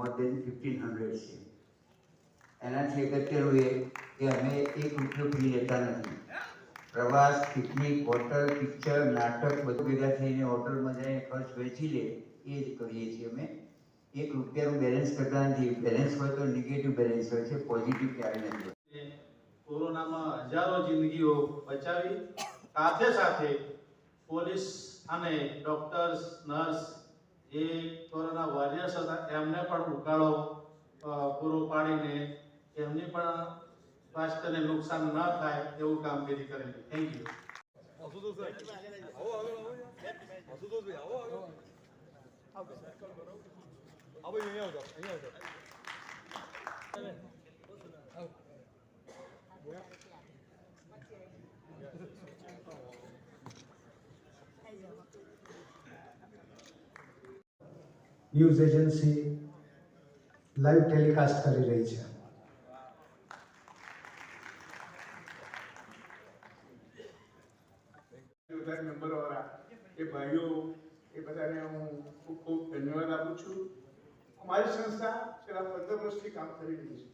મોર દેન 1500 છે. એનાથી અગત્યનું એ કે અમે 1 રૂપિયો ફી લેતા નથી. પ્રવાસ, પિકનિક, હોટલ, પિક્ચર, નાટક બધું ભેગા થઈને હોટલમાં જઈને ખર્ચ વેચી લે એ જ કરીએ છીએ અમે. 1 રૂપિયાનું બેલેન્સ કરતા નથી. બેલેન્સ હોય તો નેગેટિવ બેલેન્સ હોય છે, પોઝિટિવ ક્યારેય નથી. કોરોનામાં હજારો જિંદગીઓ બચાવી, સાથે સાથે પોલીસ અને ડોક્ટર્સ, નર્સ એ કોરોના વોરિયર્સ હતા એમને પણ ઉકાળો પૂરો પાડીને એમની પણ સ્વાસ્થ્યને નુકસાન ન થાય એવું કામગીરી કરેલી. Thank you. News agency live telecast કરી રહી છે. મેમ્બર વાળા એ ભાઈઓ એ બધાને હું ખૂબ ખૂબ ધન્યવાદ આપું છું. અમારી સંસ્થા છેલ્લા 15 વર્ષથી કામ કરી રહી છે.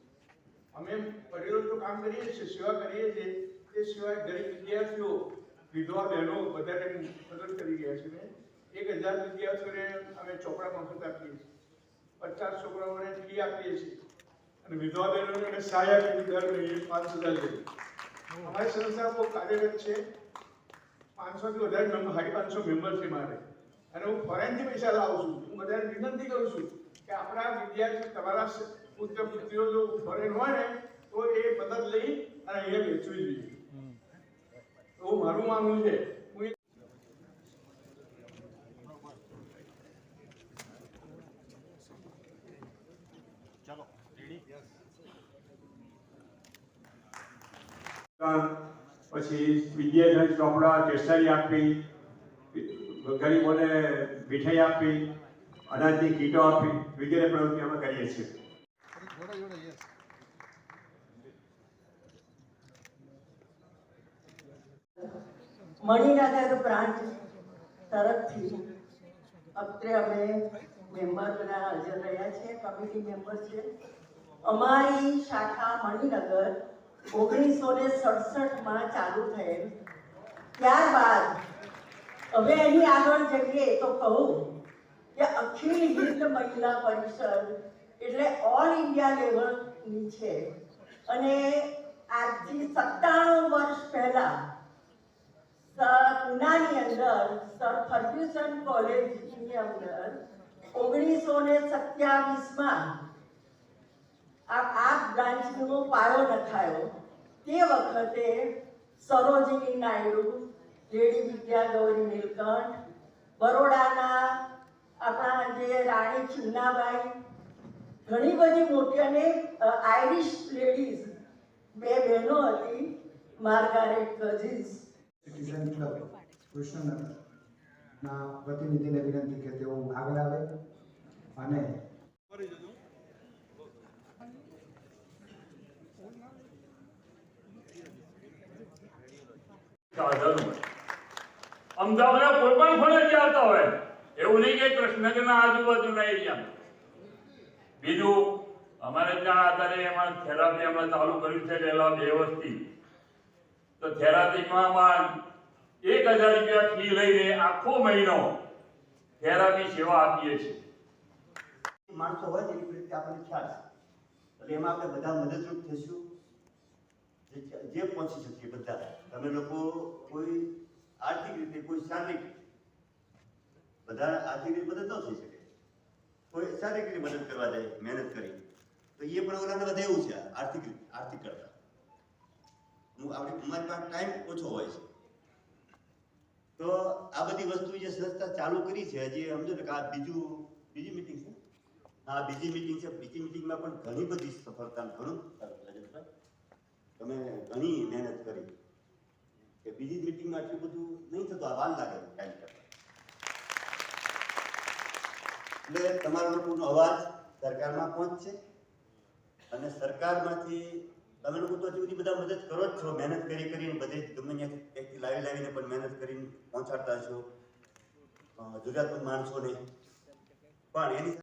અમે પરિવારનું કામ કરીએ છીએ, સેવા કરીએ છીએ. તે સિવાય ગરીબ વિદ્યાર્થીઓ, વિધવા બહેનો બધાને મદદ કરી રહ્યા છીએ. 1000 વિદ્યાર્થીઓને અમે ચોપડા મફત આપીએ છીએ, 50 છોકરાઓને ફી આપીએ છીએ અને વિધવા બહેનોને અમે સહાય આપીએ દર મહિને 5000 જેટલી. અમારી સંસ્થા બહુ કાર્યરત છે. 500 થી વધારે મેમ્બર, 550 મેમ્બર છે મારે. અને હું ફોરેનથી પૈસા લાવું છું. હું બધાને વિનંતી કરું છું કે આપણા વિદ્યાર્થી, તમારા પુત્ર પુત્રીઓ જો ફોરેન હોય ને તો એ મદદ લઈ અને અહીંયા વેચવી જોઈએ. એવું મારું માનવું છે. પછી વિદ્યાર્થી ચોપડા, સ્ટેશનરી આપી, ગરીબોને મીઠાઈ આપી, અનાજની કીટો આપી વગેરે પ્રવૃત્તિ અમે કરીએ છીએ. મણિનગર બ્રાન્ચ તરફથી અત્રે અમે મેમ્બર બધા હાજર રહ્યા છે, કમિટી મેમ્બર છે. અમારી શાખા મણિનગર 1967માં ચાલુ થયેલ. ત્યારબાદ હવે એની આગળ જઈએ તો કહું કે અખિલ હિન્દ મહિલા પરિષદ એટલે ઓલ ઇન્ડિયા લેવલની છે અને આજથી 97 વર્ષ પહેલા પુનાની અંદર સર ફર્ગ્યુસન કોલેજની અંદર 1927માં આ બ્રાન્ચનો પાયો નખાયો. તે વખતે સરોજિની નાયડુ, લેડી વિદ્યા ગૌરી નીલકંઠ, બરોડાના આપણા જે રાણી ચિન્નાબાઈ, ઘણી બધી મોટી અને આયરિશ લેડીઝ 2 બહેનો હતી, માર્ગારેટ કઝિન્સ. સિટીઝન ક્લબ કૃષ્ણનગરના પ્રતિનિધિને વિનંતી કે તેઓ આગળ આવે અને અમદાવાદના કોઈ પણ ખૂણે આવતા હોય એવું નહીં કે કૃષ્ણનગરના આજુબાજુના એરિયામાં. બીજું અમારે ત્યાં અત્યારે એમાં થેરાપી અમે ચાલુ કર્યું છે પહેલા 2 વર્ષથી. તો થેરાપીમાં 1000 રૂપિયા ફી લઈને આખો મહિનો થેરાપી સેવા આપીએ છીએ. માણસો હોય એની રીતે આપણને ખ્યાલ છે, એટલે એમાં આપણે બધા મદદરૂપ થઈશું, જે પહોંચી શકીએ બધા. તમે લોકો કોઈ આર્થિક રીતે, કોઈ શારીરિક, બધા આર્થિક રીતે મદદ ન થઈ શકે, કોઈ શારીરિક રીતે મદદ કરવા જાય મહેનત કરી તો એ પણ ઓલાને વધે એવું છે. આર્થિક કરતા અમારી પાસે ટાઈમ ઓછો હોય છે. તો આ બધી વસ્તુ જે સંસ્થા ચાલુ કરી છે, હજી સમજો ને કે આ બીજી મીટિંગ છે. હા, બીજી મીટિંગ છે. બીજી મીટિંગમાં પણ ઘણી બધી સફળતા, ઘણું તમે ઘણી મહેનત કરી કે બીજી મીટિંગમાં આટલું બધું નહીં થતું, આ વાર લાગે ટાઈમ કરતા. એટલે તમારા લોકોનો અવાજ સરકારમાં પહોંચશે અને સરકારમાંથી તમે લોકો તો હજી બધી બધા મદદ કરો જ છો, મહેનત કરીને બધે ગમે ત્યાંથી લાવીને પણ મહેનત કરીને પહોંચાડતા છો જરૂરિયાતમંદ માણસોને. પણ એની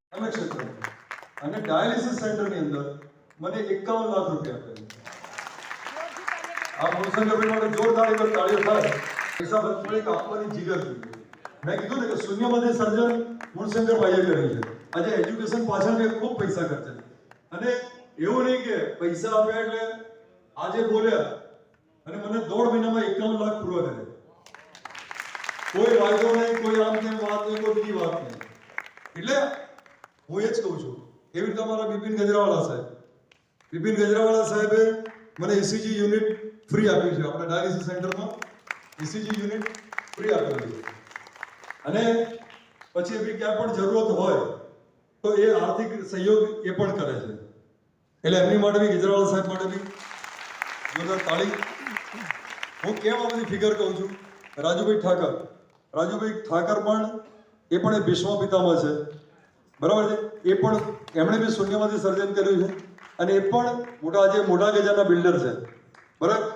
અને ડાયાલિસિસ સેન્ટરની અંદર મને 51 લાખ રૂપિયા આપ્યા. આ મૂળશંકરભાઈ માટે જોરદાર એક તાળીઓ થાય. પૈસા બચપણે આપવાની જીગર જોઈએ. મેં કીધું ને કે શૂન્યમાંથી સર્જન મૂળશંકરભાઈએ કર્યું છે. આજે એજ્યુકેશન પાછળ મેં ખૂબ પૈસા ખર્ચે અને એવું નહીં કે પૈસા આપ્યા એટલે આજે બોલ્યા અને મને 1.5 મહિનામાં 51 લાખ પૂરા કરે. કોઈ વાયદો નહીં, કોઈ આમ તેમ વાત નહીં, કોઈ બીજી વાત નહીં. એટલે હું એ જ કહું છું, એવી રીતે અમારા બિપિન ગજરાવાલા સાહેબે મને ECG યુનિટ ફ્રી આપ્યું છે. આપણે ડાયાલિસિસ સેન્ટરમાં ECG યુનિટ ફ્રી આપેલું છે. અને પછી એવી ક્યાં પણ જરૂરત હોય તો એ આર્થિક સહયોગ એ પણ કરે છે. એટલે એમની માટે બી, ગજરાવાલા સાહેબ માટે બી જોરદાર તાળી. હું કેમ આ બધી ફિગર કહું છું? રાજુભાઈ ઠાકર પણ એ પણ એક ભીષ્મ પિતામહ છે, બરાબર છે. એ પણ એમણે બી શૂન્યમાંથી સર્જન કર્યું છે અને એ પણ મોટા ગજાના બિલ્ડર છે, બરાબર.